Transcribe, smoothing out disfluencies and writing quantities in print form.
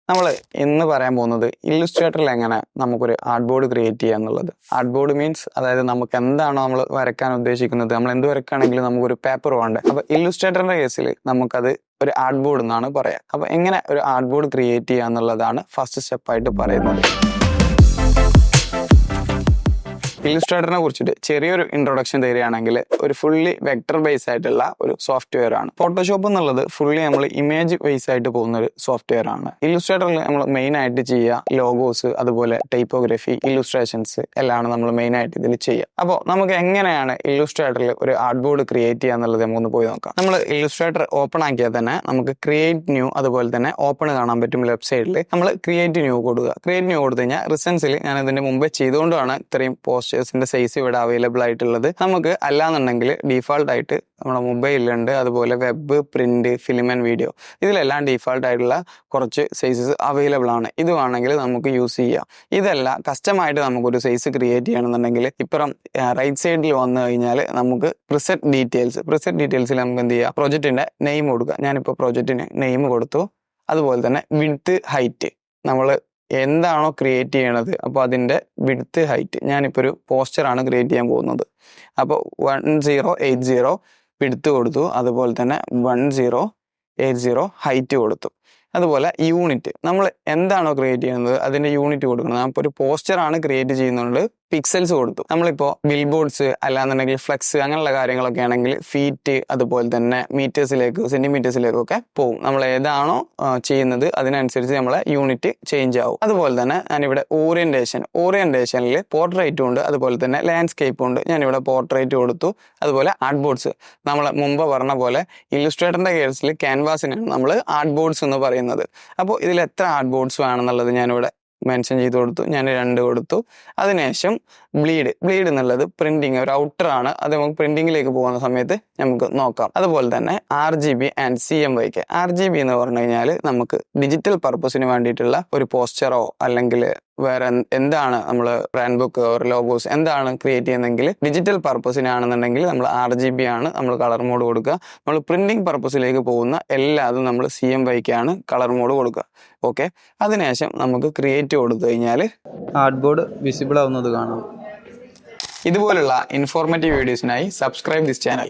നമ്മൾ ഇന്ന് പറയാൻ പോകുന്നത് ഇല്ലുസ്ട്രേറ്ററിൽ എങ്ങനെ നമുക്കൊരു ആർട്ട് ബോർഡ് ക്രിയേറ്റ് ചെയ്യുക എന്നുള്ളത്. ആർട്ട് ബോർഡ് മീൻസ് അതായത് നമുക്ക് എന്താണോ നമ്മൾ വരയ്ക്കാൻ ഉദ്ദേശിക്കുന്നത്, നമ്മൾ എന്ത് വരയ്ക്കുകയാണെങ്കിലും നമുക്കൊരു പേപ്പർ വേണ്ടേ. അപ്പോൾ ഇല്ലുസ്ട്രേറ്ററിന്റെ കേസിൽ നമുക്കത് ഒരു ആർട്ട് ബോർഡ് എന്നാണ് പറയാം. അപ്പോൾ എങ്ങനെ ഒരു ആർട്ട് ബോർഡ് ക്രിയേറ്റ് ചെയ്യുക എന്നുള്ളതാണ് ഫസ്റ്റ് സ്റ്റെപ്പായിട്ട് പറയുന്നത്. ഇല്ലുസ്ട്രേറ്ററിനെ കുറിച്ചിട്ട് ചെറിയൊരു ഇൻട്രൊഡക്ഷൻ തരികയാണെങ്കിൽ ഒരു ഫുള്ളി വെക്ടർ ബേസ് ആയിട്ടുള്ള ഒരു സോഫ്റ്റ്വെയർ ആണ്. ഫോട്ടോഷോപ്പ് എന്നുള്ളത് ഫുള്ളി നമ്മൾ ഇമേജ് ബേസ് ആയിട്ട് പോകുന്ന ഒരു സോഫ്റ്റ്വെയർ ആണ്. ഇല്ലുസ്ട്രേറ്ററിൽ നമ്മൾ മെയിൻ ആയിട്ട് ചെയ്യുക ലോഗോസ്, അതുപോലെ ടൈപ്പോഗ്രഫി, ഇല്ലുസ്ട്രേഷൻസ് എല്ലാം നമ്മൾ മെയിൻ ആയിട്ട് ഇതിൽ ചെയ്യുക. അപ്പോൾ നമുക്ക് എങ്ങനെയാണ് ഇല്ലുസ്ട്രേറ്ററിൽ ഒരു ആർട്ട് ബോർഡ് ക്രിയേറ്റ് ചെയ്യുക എന്നുള്ളത് നമുക്കൊന്ന് പോയി നോക്കാം. നമ്മൾ ഇല്ലുസ്ട്രേറ്റർ ഓപ്പൺ ആക്കിയാൽ തന്നെ നമുക്ക് ക്രിയേറ്റ് ന്യൂ, അതുപോലെ തന്നെ ഓപ്പൺ കാണാൻ പറ്റും. ലെഫ്റ്റ് സൈഡിൽ നമ്മൾ ക്രിയേറ്റ് ന്യൂ കൊടുക്കുക. ക്രിയേറ്റ് ന്യൂ കൊടുത്തു കഴിഞ്ഞാൽ റിസൻസിൽ ഞാൻ ഇതിന്റെ മുമ്പേ ചെയ്തുകൊണ്ടാണ് ഇത്രയും പോസ്റ്റേഴ്സിന്റെ സൈസ് ഇവിടെ അവൈലബിൾ ആയിട്ടുള്ളത്. നമുക്ക് അല്ലാന്നുണ്ടെങ്കിൽ ഡീഫാൾട്ട് ആയിട്ട് നമ്മുടെ മൊബൈലിലുണ്ട്, അതുപോലെ web, print, film and video, ഇതിലെല്ലാം ഡീഫാൾട്ട് ആയിട്ടുള്ള കുറച്ച് സൈസസ് അവൈലബിൾ ആണ്. ഇത് വേണമെങ്കിൽ നമുക്ക് യൂസ് ചെയ്യാം. ഇതല്ല കസ്റ്റമായിട്ട് നമുക്കൊരു സൈസ് ക്രിയേറ്റ് ചെയ്യണമെന്നുണ്ടെങ്കിൽ ഇപ്പുറം റൈറ്റ് സൈഡിൽ വന്നു കഴിഞ്ഞാൽ നമുക്ക് പ്രിസെറ്റ് ഡീറ്റെയിൽസിൽ നമുക്ക് എന്ത് ചെയ്യാം, പ്രൊജക്റ്റിന്റെ നെയിം കൊടുക്കുക. ഞാനിപ്പോൾ പ്രൊജക്റ്റിന് നെയിം കൊടുത്തു. അതുപോലെ തന്നെ വിഡ്ത്ത്, ഹൈറ്റ്, നമ്മൾ എന്താണോ ക്രിയേറ്റ് ചെയ്യണത് അപ്പോൾ അതിൻ്റെ വിഡ്ത്ത്, ഹൈറ്റ്, ഞാനിപ്പോൾ ഒരു പോസ്റ്ററാണ് ക്രിയേറ്റ് ചെയ്യാൻ പോകുന്നത്. അപ്പോൾ 1080 വിഡ്ത്ത് കൊടുത്തു, അതുപോലെ തന്നെ 1080 ഹൈറ്റ് കൊടുത്തു. അതുപോലെ യൂണിറ്റ്, നമ്മൾ എന്താണോ ക്രിയേറ്റ് ചെയ്യുന്നത് അതിൻ്റെ യൂണിറ്റ് കൊടുക്കണം. അപ്പോൾ ഒരു പോസ്റ്ററാണ് ക്രിയേറ്റ് ചെയ്യുന്നതുകൊണ്ട് പിക്സൽസ് കൊടുത്തു. നമ്മളിപ്പോൾ ബിൽ ബോർഡ്സ് അല്ലാന്നുണ്ടെങ്കിൽ ഫ്ലെക്സ് അങ്ങനെയുള്ള കാര്യങ്ങളൊക്കെ ആണെങ്കിൽ ഫീറ്റ്, അതുപോലെ തന്നെ മീറ്റേഴ്സിലേക്ക്, സെന്റിമീറ്റേഴ്സിലേക്കൊക്കെ പോകും. നമ്മൾ ഏതാണോ ചെയ്യുന്നത് അതിനനുസരിച്ച് നമ്മളെ യൂണിറ്റ് ചേഞ്ച് ആവും. അതുപോലെ തന്നെ ഞാനിവിടെ ഓറിയന്റേഷനിൽ പോർട്രേറ്റും ഉണ്ട്, അതുപോലെ തന്നെ ലാൻഡ്സ്കേപ്പും ഉണ്ട്. ഞാനിവിടെ പോർട്രേറ്റ് കൊടുത്തു. അതുപോലെ ആർട്ട് ബോർഡ്സ്, നമ്മൾ മുമ്പ് പറഞ്ഞ പോലെ ഇല്ലുസ്ട്രേറ്ററിന്റെ കേസിൽ ക്യാൻവാസിനാണ് നമ്മൾ ആർട്ട് ബോർഡ്സ് എന്ന് പറയുന്നത്. അപ്പോൾ ഇതിൽ എത്ര ആർട്ട് ബോർഡ്സ് വേണമെന്നുള്ളത് ഞാനിവിടെ മെൻഷൻ ചെയ്ത് കൊടുത്തു. ഞാൻ 2 കൊടുത്തു. അതിനുശേഷം ബ്ലീഡ് എന്നുള്ളത് പ്രിന്റിങ്, ഒരു ഔട്ടർ ആണ്. അത് നമുക്ക് പ്രിന്റിങ്ങിലേക്ക് പോകുന്ന സമയത്ത് നമുക്ക് നോക്കാം. അതുപോലെ തന്നെ RGB ആൻഡ് CMYK. RGB എന്ന് പറഞ്ഞു കഴിഞ്ഞാൽ നമുക്ക് ഡിജിറ്റൽ പർപ്പസിന് വേണ്ടിയിട്ടുള്ള ഒരു പോസ്റ്ററോ അല്ലെങ്കിൽ വേറെ എന്താണ് നമ്മൾ ബ്രാൻഡ് ബുക്ക് ഓർ ലോഗോസ് എന്താണ് ക്രിയേറ്റ് ചെയ്യുന്നതെങ്കിൽ ഡിജിറ്റൽ പർപ്പസിനാണെന്നുണ്ടെങ്കിൽ നമ്മൾ RGB ആണ് നമ്മൾ കളർ മോഡ് കൊടുക്കുക. നമ്മൾ പ്രിന്റിംഗ് പർപ്പസിലേക്ക് പോകുന്ന എല്ലാതും നമ്മൾ CMYK ആണ് കളർ മോഡ് കൊടുക്കുക. ഓക്കെ, അതിനുശേഷം നമുക്ക് ക്രിയേറ്റ് കൊടുത്തു കഴിഞ്ഞാൽ ആർട്ട് ബോർഡ് വിസിബിൾ ആവുന്നത് കാണാം. ഇതുപോലുള്ള ഇൻഫോർമേറ്റീവ് വീഡിയോസിനായി സബ്സ്ക്രൈബ് ദിസ് ചാനൽ.